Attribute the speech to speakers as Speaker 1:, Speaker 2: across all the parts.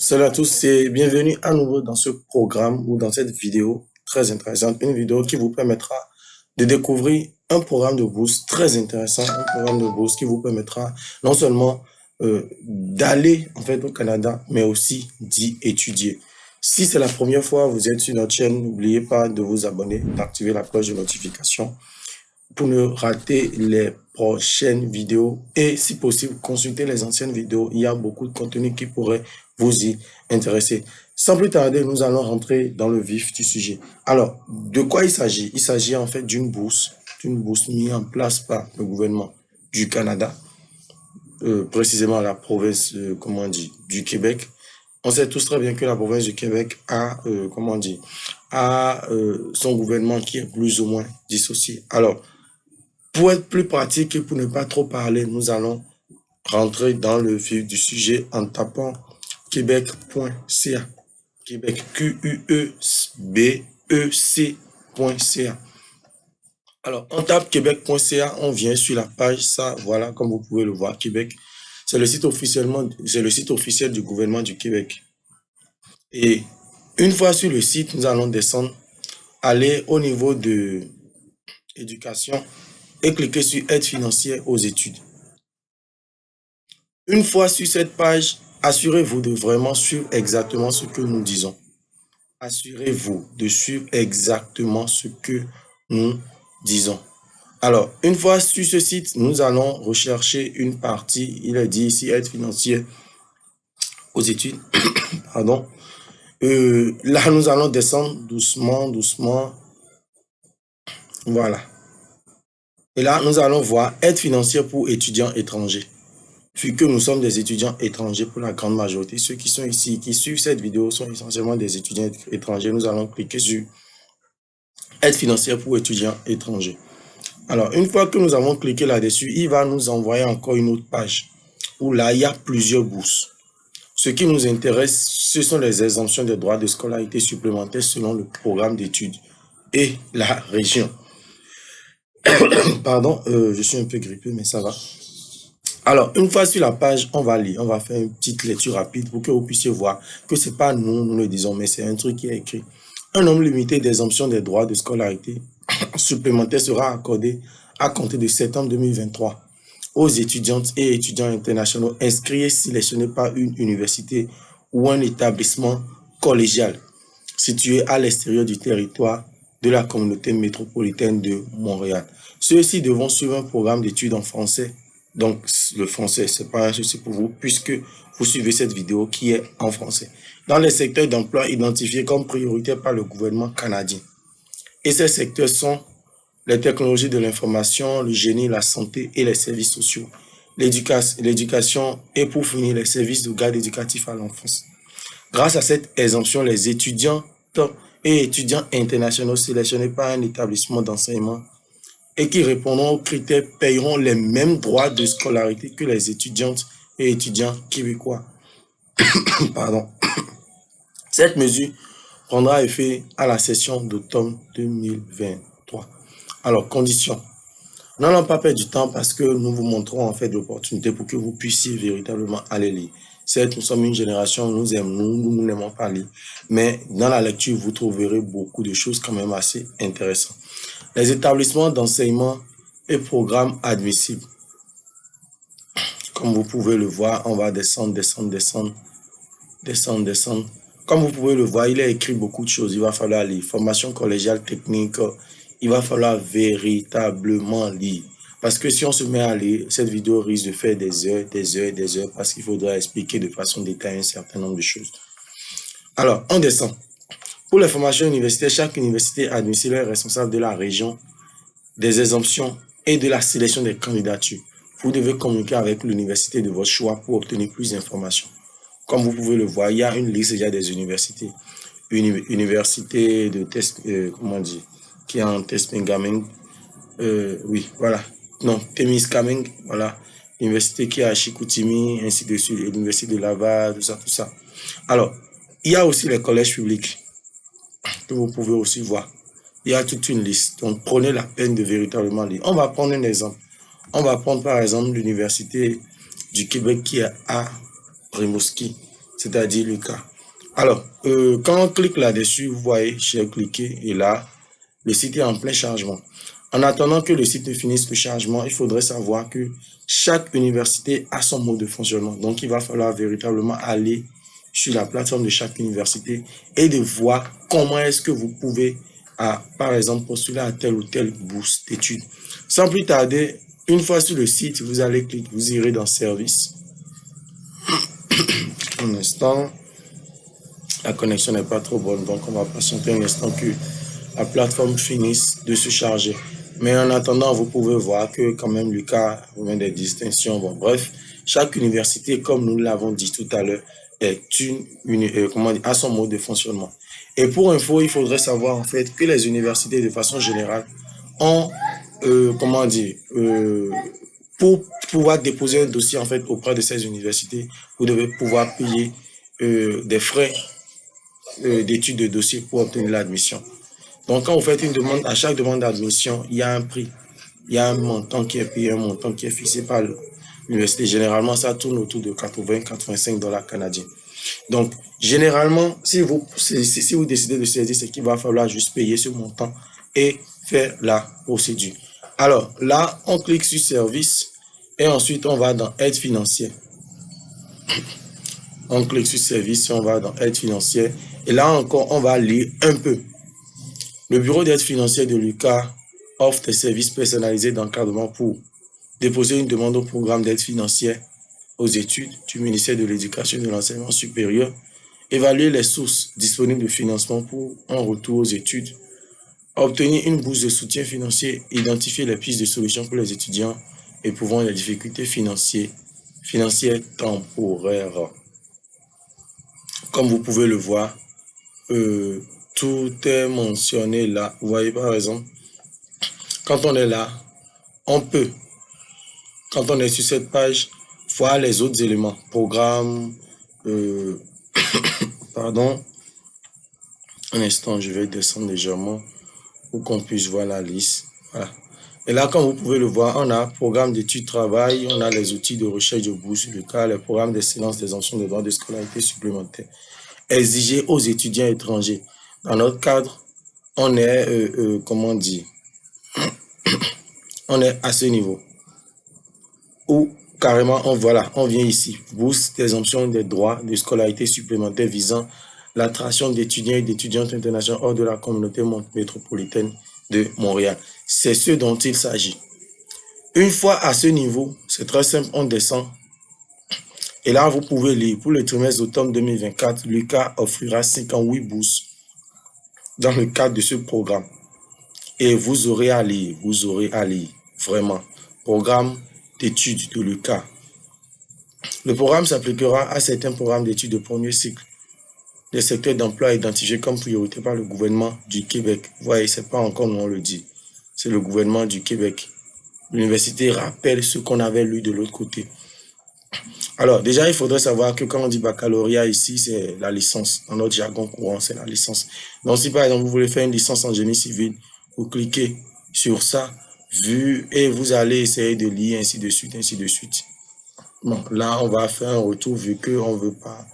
Speaker 1: Salut à tous et bienvenue à nouveau dans ce programme ou dans cette vidéo très intéressante. Une vidéo qui vous permettra de découvrir un programme de bourse très intéressant, un programme de bourse qui vous permettra non seulement d'aller en fait au Canada, mais aussi d'y étudier. Si c'est la première fois que vous êtes sur notre chaîne, n'oubliez pas de vous abonner, d'activer la cloche de notification pour ne rater les prochaines vidéos et si possible consulter les anciennes vidéos. Il y a beaucoup de contenu qui pourrait vous y intéresser. Sans plus tarder, nous allons rentrer dans le vif du sujet. Alors, de quoi il s'agit? Il s'agit en fait d'une bourse mise en place par le gouvernement du Canada, précisément la province, comment on dit, du Québec. On sait tous très bien que la province du Québec a, comment on dit, a son gouvernement qui est plus ou moins dissocié. Alors, pour être plus pratique et pour ne pas trop parler, nous allons rentrer dans le vif du sujet en tapant québec.ca. Québec, Q-U-E-B-E-C.ca. Alors, on tape québec.ca, on vient sur la page, ça, voilà, comme vous pouvez le voir, Québec. C'est le site officiel du gouvernement du Québec. Et une fois sur le site, nous allons descendre, aller au niveau de éducation et cliquer sur aide financière aux études. Une fois sur cette page, assurez-vous de vraiment suivre exactement ce que nous disons. Assurez-vous de suivre exactement ce que nous disons. Alors, une fois sur ce site, nous allons rechercher une partie, il est dit ici aide financière aux études. Pardon. Là, nous allons descendre doucement, doucement. Voilà. Et là, nous allons voir aide financière pour étudiants étrangers. Vu que nous sommes des étudiants étrangers pour la grande majorité, ceux qui sont ici, qui suivent cette vidéo sont essentiellement des étudiants étrangers. Nous allons cliquer sur aide financière pour étudiants étrangers. Alors, une fois que nous avons cliqué là-dessus, il va nous envoyer encore une autre page où là, il y a plusieurs bourses. Ce qui nous intéresse, ce sont les exemptions des droits de scolarité supplémentaires selon le programme d'études et la région. Pardon, je suis un peu grippé, mais ça va. Alors, une fois sur la page, on va lire, on va faire une petite lecture rapide pour que vous puissiez voir que c'est pas nous le disons, mais c'est un truc qui est écrit. Un nombre limité d'exemptions des droits de scolarité supplémentaires sera accordé à compter de septembre 2023 aux étudiantes et étudiants internationaux inscrits et sélectionnés par une université ou un établissement collégial situé à l'extérieur du territoire de la communauté métropolitaine de Montréal. Ceux-ci devront suivre un programme d'études en français. Donc, le français, c'est pas un souci pour vous puisque vous suivez cette vidéo qui est en français. Dans les secteurs d'emploi identifiés comme prioritaires par le gouvernement canadien. Et ces secteurs sont les technologies de l'information, le génie, la santé et les services sociaux. L'éducation et pour finir, les services de garde éducatif à l'enfance. Grâce à cette exemption, les étudiants et étudiants internationaux sélectionnés par un établissement d'enseignement et qui répondront aux critères paieront les mêmes droits de scolarité que les étudiantes et étudiants québécois. Pardon. Cette mesure prendra effet à la session d'automne 2023. Alors, conditions. N'allons pas perdre du temps parce que nous vous montrons en fait l'opportunité pour que vous puissiez véritablement aller lire. Certes, nous sommes une génération, nous n'aimons pas lire, mais dans la lecture, vous trouverez beaucoup de choses quand même assez intéressantes. Les établissements d'enseignement et programmes admissibles. Comme vous pouvez le voir, on va descendre. Comme vous pouvez le voir, il est écrit beaucoup de choses. Il va falloir lire. Formation collégiale technique, il va falloir véritablement lire. Parce que si on se met à lire, cette vidéo risque de faire des heures, parce qu'il faudra expliquer de façon détaillée un certain nombre de choses. Alors, on descend. Pour les formations universitaires, chaque université admissible est responsable de la région, des exemptions et de la sélection des candidatures. Vous devez communiquer avec l'université de votre choix pour obtenir plus d'informations. Comme vous pouvez le voir, il y a une liste déjà des universités. Université de test, comment on dit, qui est en Temiskaming, oui, voilà. Non, Temiskaming, voilà. Université qui est à Chicoutimi, ainsi de suite, l'université de Laval, tout ça. Alors, il y a aussi les collèges publics que vous pouvez aussi voir. Il y a toute une liste. Donc, prenez la peine de véritablement lire. On va prendre un exemple. On va prendre par exemple l'université du Québec qui est à Rimouski. c'est-à-dire Lucas. Alors, quand on clique là-dessus, vous voyez, j'ai cliqué et là, le site est en plein chargement. En attendant que le site finisse le chargement, il faudrait savoir que chaque université a son mode de fonctionnement. Donc, il va falloir véritablement aller sur la plateforme de chaque université et de voir comment est-ce que vous pouvez, par exemple, postuler à telle ou telle bourse d'études. Sans plus tarder, une fois sur le site, vous allez cliquer, vous irez dans Service. Un instant, la connexion n'est pas trop bonne, donc on va patienter un instant que la plateforme finisse de se charger. Mais en attendant, vous pouvez voir que quand même Lucas a des distinctions. Bon, bref, chaque université, comme nous l'avons dit tout à l'heure, est a son mode de fonctionnement. Et pour info, il faudrait savoir en fait que les universités, de façon générale, ont, pour pouvoir déposer un dossier en fait auprès de ces universités, vous devez pouvoir payer des frais d'études de dossier pour obtenir l'admission. Donc, quand vous faites une demande, à chaque demande d'admission, il y a un prix. Il y a un montant qui est payé, un montant qui est fixé par l'université. Généralement, ça tourne autour de 80-85 dollars canadiens. Donc, généralement, si vous décidez de saisir, c'est qu'il va falloir juste payer ce montant et faire la procédure. Alors, là, on clique sur Service et ensuite, on va dans Aide financière. On clique sur Service et on va dans Aide financière. Et là encore, on va lire un peu. Le bureau d'aide financière de Lucas offre des services personnalisés d'encadrement pour déposer une demande au programme d'aide financière aux études du ministère de l'Éducation et de l'Enseignement supérieur, évaluer les sources disponibles de financement pour un retour aux études, obtenir une bourse de soutien financier, identifier les pistes de solutions pour les étudiants éprouvant les difficultés financières temporaires. Comme vous pouvez le voir, tout est mentionné là. Vous voyez par exemple, quand on est là, on peut, quand on est sur cette page, voir les autres éléments. Programme, pardon, un instant, je vais descendre légèrement pour qu'on puisse voir la liste. Voilà. Et là, comme vous pouvez le voir, on a programme d'études travail, on a les outils de recherche de bourse, le cas, les programmes d'excellence des options de droits de scolarité supplémentaires exigés aux étudiants étrangers. Dans notre cadre, on est, comment dire, on est à ce niveau où carrément, on vient ici. Bourse d'exemption des droits de scolarité supplémentaires visant l'attraction d'étudiants et d'étudiantes internationaux hors de la communauté métropolitaine de Montréal. C'est ce dont il s'agit. Une fois à ce niveau, c'est très simple, on descend. Et là, vous pouvez lire, pour le trimestre d'automne 2024, Lucas offrira 58 bourses dans le cadre de ce programme. Et vous aurez à lire, vraiment. Programme d'études de Lucas. Le programme s'appliquera à certains programmes d'études de premier cycle, des secteurs d'emploi identifiés comme priorité par le gouvernement du Québec. Vous voyez, c'est pas encore nous on le dit, c'est le gouvernement du Québec. L'université rappelle ce qu'on avait lu de l'autre côté. Alors, déjà, il faudrait savoir que quand on dit baccalauréat ici, c'est la licence. Dans notre jargon courant, c'est la licence. Donc, si par exemple, vous voulez faire une licence en génie civil, vous cliquez sur ça, et vous allez essayer de lire, ainsi de suite, ainsi de suite. Bon, là, on va faire un retour vu qu'on veut pas,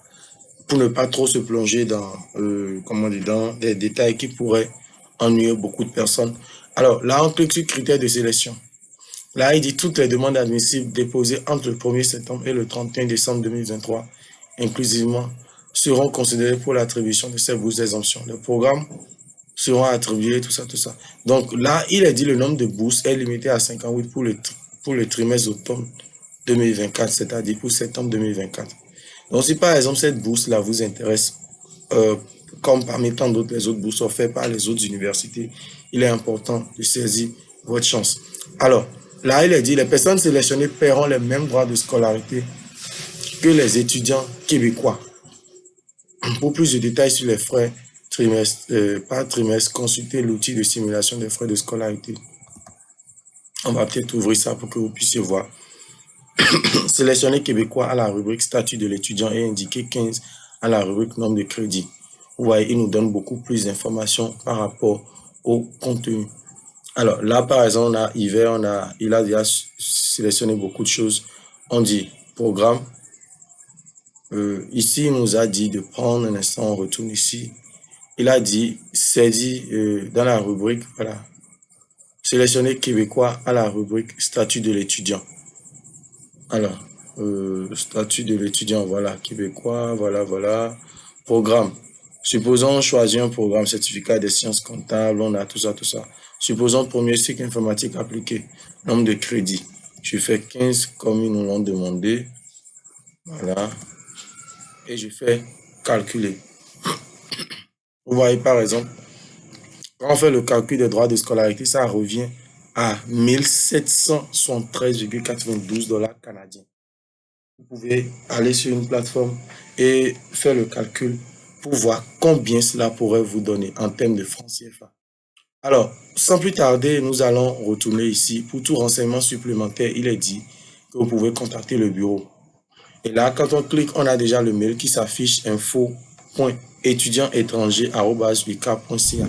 Speaker 1: pour ne pas trop se plonger dans, dans des détails qui pourraient ennuyer beaucoup de personnes. Alors, là, on clique sur critères de sélection. Là, il dit toutes les demandes admissibles déposées entre le 1er septembre et le 31 décembre 2023, inclusivement, seront considérées pour l'attribution de ces bourses d'exemption. Les programmes seront attribués, tout ça, tout ça. Donc là, il a dit le nombre de bourses est limité à 58 pour le trimestre d'automne 2024, c'est-à-dire pour septembre 2024. Donc si par exemple cette bourse-là vous intéresse, comme parmi tant d'autres les autres bourses offertes par les autres universités, il est important de saisir votre chance. Alors, là, il a dit les personnes sélectionnées paieront les mêmes droits de scolarité que les étudiants québécois. Pour plus de détails sur les frais par trimestre, consultez l'outil de simulation des frais de scolarité. On va peut-être ouvrir ça pour que vous puissiez voir. Sélectionner québécois à la rubrique statut de l'étudiant et indiquer 15 à la rubrique nombre de crédits. Vous voyez, il nous donne beaucoup plus d'informations par rapport au contenu. Alors là, par exemple, on a hiver, il a déjà sélectionné beaucoup de choses. On dit programme, Ici, il nous a dit de prendre un instant, on retourne ici. Il a dit, c'est dit dans la rubrique, voilà, sélectionner québécois à la rubrique statut de l'étudiant. Alors, statut de l'étudiant, voilà, québécois, voilà, programme. Supposons choisir un programme certificat des sciences comptables, on a tout ça. Supposons premier cycle informatique appliqué, nombre de crédits. Je fais 15 comme ils nous l'ont demandé, voilà, et je fais calculer. Vous voyez par exemple, quand on fait le calcul des droits de scolarité, ça revient à 1773,92 $ canadiens. Vous pouvez aller sur une plateforme et faire le calcul pour voir combien cela pourrait vous donner en termes de francs CFA. Alors, sans plus tarder, nous allons retourner ici. Pour tout renseignement supplémentaire, il est dit que vous pouvez contacter le bureau. Et là, quand on clique, on a déjà le mail qui s'affiche info.étudiantétranger@ucap.ca.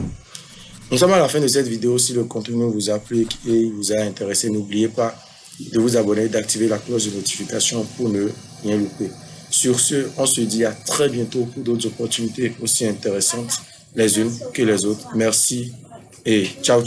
Speaker 1: Nous sommes à la fin de cette vidéo. Si le contenu vous a plu et vous a intéressé, n'oubliez pas de vous abonner et d'activer la cloche de notification pour ne rien louper. Sur ce, on se dit à très bientôt pour d'autres opportunités aussi intéressantes les unes que les autres. Merci et ciao.